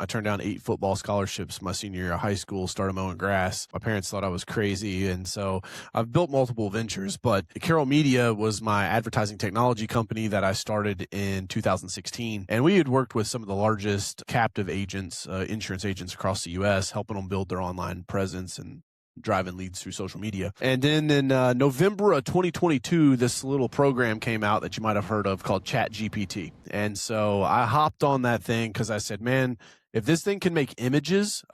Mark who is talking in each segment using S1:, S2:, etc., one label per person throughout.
S1: I turned down 8 football scholarships my senior year of high school, started mowing grass. My parents thought I was crazy. And so I've built multiple ventures, but Carroll Media was my advertising technology company that I started in 2016. And we had worked with some of the largest captive agents, insurance agents across the U.S., helping them build their online presence and driving leads through social media. And then in November of 2022, this little program came out that you might have heard of called ChatGPT. And so I hopped on that thing because I said, man, if this thing can make images,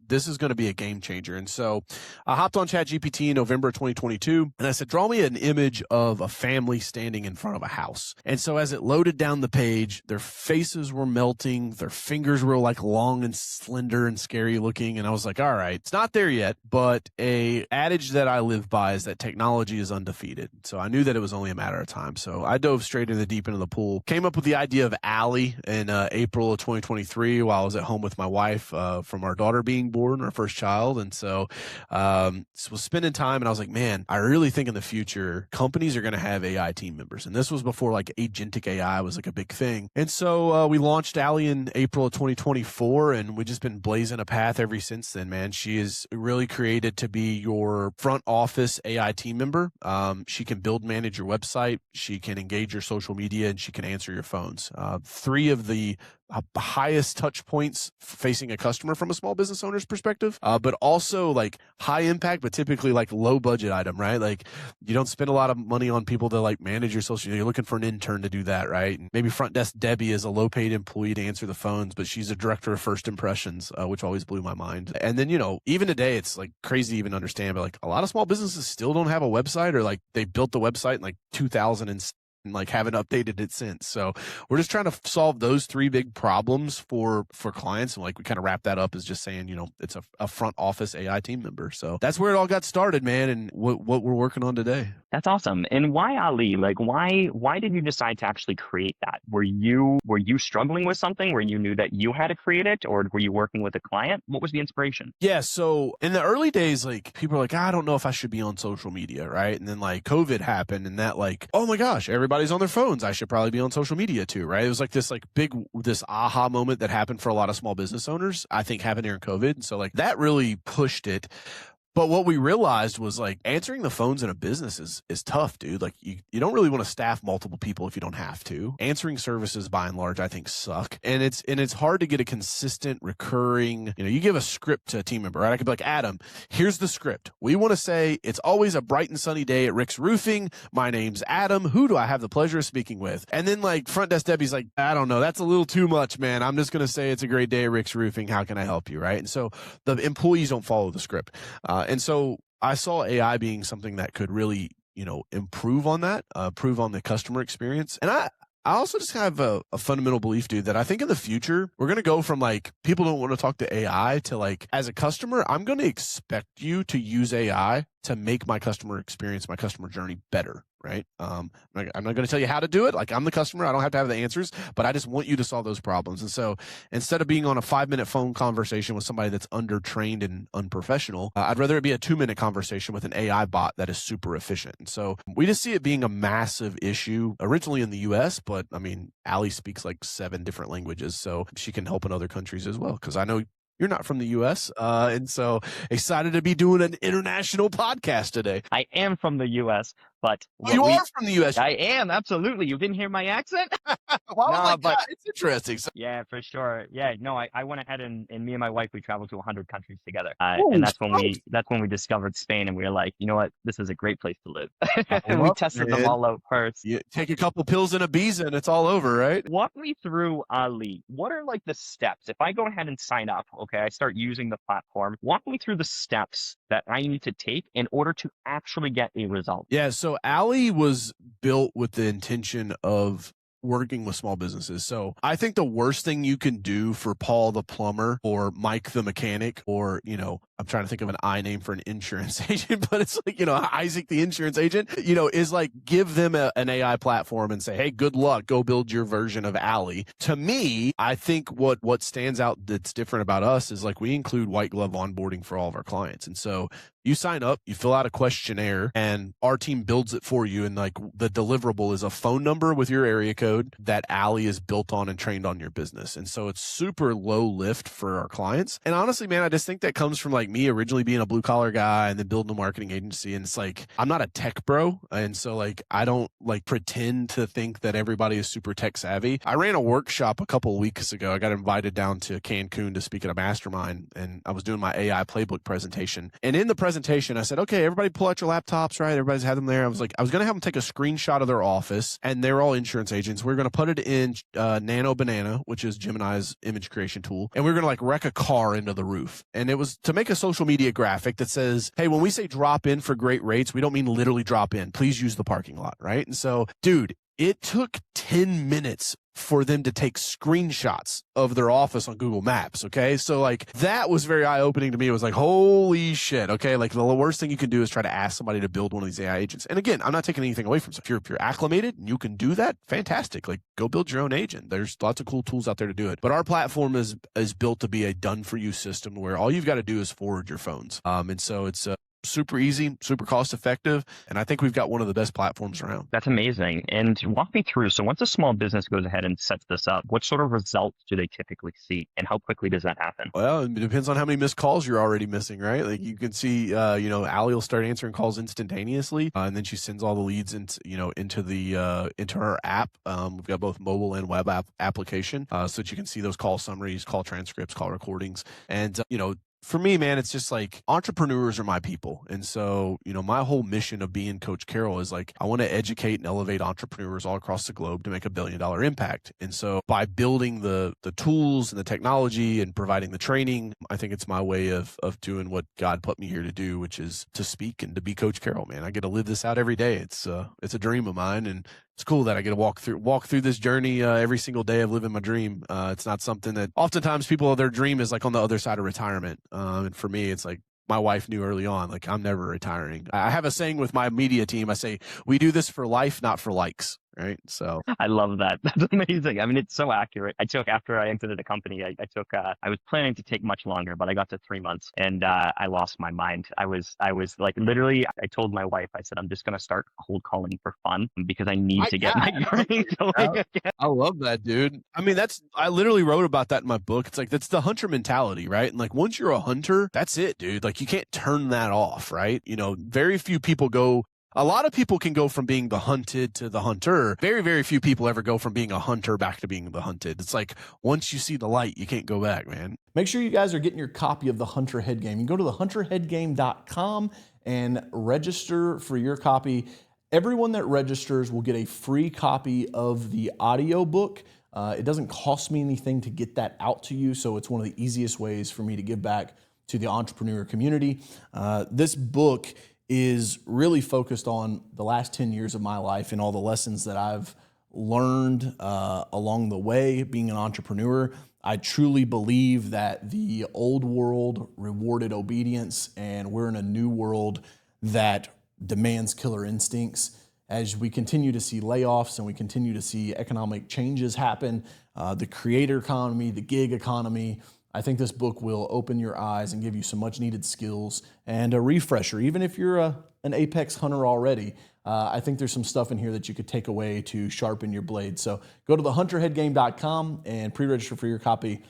S1: this is going to be a game changer. And so I hopped on ChatGPT in November 2022, and I said, draw me an image of a family standing in front of a house. And so as it loaded down the page, their faces were melting. Their fingers were like long and slender and scary looking. And I was like, all right, it's not there yet, but a adage that I live by is that technology is undefeated. So I knew that it was only a matter of time. So I dove straight in the deep end of the pool, came up with the idea of Allie in April of 2023 while I was at home with my wife from our daughter being born, our first child. And so was spending time, and I was like, man, I really think in the future companies are going to have AI team members. And this was before like agentic AI was like a big thing. And so we launched Allie in April of 2024, and we've just been blazing a path ever since then, man. She is really created to be your front office AI team member. She can build, manage your website. She can engage your social media, and she can answer your phones. 3 of the highest touch points facing a customer from a small business owner's perspective, but also like high impact, but typically like low budget item, right? Like you don't spend a lot of money on people to like manage your social media. You're looking for an intern to do that, right? And maybe front desk Debbie is a low paid employee to answer the phones, but she's a director of first impressions, which always blew my mind. And then, even today it's like crazy to even understand, but like a lot of small businesses still don't have a website, or like they built the website in like 2000 and like haven't updated it since. So we're just trying to solve those 3 big problems for clients. And like we kind of wrap that up as just saying, it's a front office AI team member. So that's where it all got started, man. And what we're working on today.
S2: That's awesome. And why Ali? Like why did you decide to actually create that? Were you struggling with something where you knew that you had to create it, or were you working with a client? What was the inspiration?
S1: Yeah. So in the early days, like people are like, I don't know if I should be on social media. Right. And then like COVID happened, and that like, oh my gosh, everybody's on their phones. I should probably be on social media too. Right. It was like this aha moment that happened for a lot of small business owners, I think happened during COVID. And so like that really pushed it. But what we realized was like answering the phones in a business is tough, dude. Like you don't really want to staff multiple people if you don't have to. Answering services by and large, I think suck. And it's hard to get a consistent recurring, you give a script to a team member, right? I could be like, Adam, here's the script. We want to say it's always a bright and sunny day at Rick's Roofing. My name's Adam. Who do I have the pleasure of speaking with? And then like front desk Debbie's like, I don't know. That's a little too much, man. I'm just going to say it's a great day at Rick's Roofing. How can I help you? Right. And so the employees don't follow the script. And so I saw AI being something that could really, improve on that, improve on the customer experience. And I also just have a fundamental belief, dude, that I think in the future, we're going to go from like, people don't want to talk to AI to like, as a customer, I'm going to expect you to use AI to make my customer experience, my customer journey better, right? I'm not going to tell you how to do it. Like I'm the customer. I don't have to have the answers, but I just want you to solve those problems. And so instead of being on a 5-minute phone conversation with somebody that's undertrained and unprofessional, I'd rather it be a 2-minute conversation with an AI bot that is super efficient. And so we just see it being a massive issue originally in the US, but I mean, Allie speaks like 7 different languages, so she can help in other countries as well. Cause I know you're not from the U.S., and so excited to be doing an international podcast today.
S2: I am from the U.S., but
S1: you are from the U.S.
S2: I am, absolutely. You didn't hear my accent?
S1: Well, but it's interesting. So.
S2: Yeah, for sure. Yeah, no, I went ahead and me and my wife, we traveled to 100 countries together, and that's when we discovered Spain, and we were like, you know what, this is a great place to live. And we tested them all out first.
S1: You take a couple pills and Ibiza, and it's all over, right?
S2: Walk me through Ali. What are like the steps if I go ahead and sign up? Okay, I start using the platform. Walk me through the steps that I need to take in order to actually get a result.
S1: Yeah, so Allie was built with the intention of working with small businesses. So I think the worst thing you can do for Paul the plumber or Mike the mechanic or, I'm trying to think of an I name for an insurance agent, but it's like, Isaac, the insurance agent, is like, give them an AI platform and say, hey, good luck, go build your version of Allie. To me, I think what stands out that's different about us is like, we include white glove onboarding for all of our clients. And so you sign up, you fill out a questionnaire, and our team builds it for you. And like, the deliverable is a phone number with your area code that Allie is built on and trained on your business. And so it's super low lift for our clients. And honestly, man, I just think that comes from like me originally being a blue collar guy and then building a marketing agency. And it's like, I'm not a tech bro. And so like, I don't like pretend to think that everybody is super tech savvy. I ran a workshop a couple of weeks ago. I got invited down to Cancun to speak at a mastermind, and I was doing my AI playbook presentation. And in the presentation, I said, okay, everybody pull out your laptops, right? Everybody's had them there. I was going to have them take a screenshot of their office, and they're all insurance agents. We're going to put it in Nano Banana, which is Gemini's image creation tool. And we're going to like wreck a car into the roof. And it was to make a social media graphic that says, hey, when we say drop in for great rates, we don't mean literally drop in. Please use the parking lot, right? And so, dude, it took 10 minutes for them to take screenshots of their office on Google Maps. Okay. So like, that was very eye opening to me. It was like, holy shit. Okay. Like, the worst thing you can do is try to ask somebody to build one of these AI agents. And again, I'm not taking anything away from it. If you're acclimated and you can do that, fantastic. Like, go build your own agent. There's lots of cool tools out there to do it. But our platform is built to be a done for you system where all you've got to do is forward your phones. And so it's super easy, super cost effective. And I think we've got one of the best platforms around.
S2: That's amazing. And walk me through. So once a small business goes ahead and sets this up, what sort of results do they typically see? And how quickly does that happen?
S1: Well, it depends on how many missed calls you're already missing, right? Like, you can see, Allie will start answering calls instantaneously. And then she sends all the leads into her app. We've got both mobile and web application, so that you can see those call summaries, call transcripts, call recordings. And, for me, man, it's just like, entrepreneurs are my people. And so, my whole mission of being Coach Carroll is like, I want to educate and elevate entrepreneurs all across the globe to make $1 billion impact. And so by building the tools and the technology and providing the training, I think it's my way of doing what God put me here to do, which is to speak and to be Coach Carroll, man. I get to live this out every day. It's a dream of mine. And it's cool that I get to walk through this journey every single day of living my dream. It's not something that oftentimes their dream is like on the other side of retirement. And for me, it's like, my wife knew early on, like, I'm never retiring. I have a saying with my media team. I say, we do this for life, not for likes. Right. So
S2: I love that. That's amazing. I mean, it's so accurate. After I exited the company, I was planning to take much longer, but I got to 3 months and I lost my mind. I was like, literally, I told my wife, I said, I'm just going to start cold calling for fun because I need to get my brain going again.
S1: I love that, dude. I mean, I literally wrote about that in my book. It's like, that's the hunter mentality, right? And like, once you're a hunter, that's it, dude. Like, you can't turn that off, right? Very few people a lot of people can go from being the hunted to the hunter. Very, very few people ever go from being a hunter back to being the hunted. It's like, once you see the light, you can't go back, man.
S3: Make sure you guys are getting your copy of the Hunter Head Game. You can go to thehunterheadgame.com and register for your copy. Everyone that registers will get a free copy of the audiobook. It doesn't cost me anything to get that out to you, so it's one of the easiest ways for me to give back to the entrepreneur community. This book is really focused on the last 10 years of my life and all the lessons that I've learned along the way being an entrepreneur. I truly believe that the old world rewarded obedience, and we're in a new world that demands killer instincts. As we continue to see layoffs and we continue to see economic changes happen, the creator economy, the gig economy, I think this book will open your eyes and give you some much needed skills and a refresher. Even if you're an apex hunter already, I think there's some stuff in here that you could take away to sharpen your blade. So go to thehunterheadgame.com and pre-register for your copy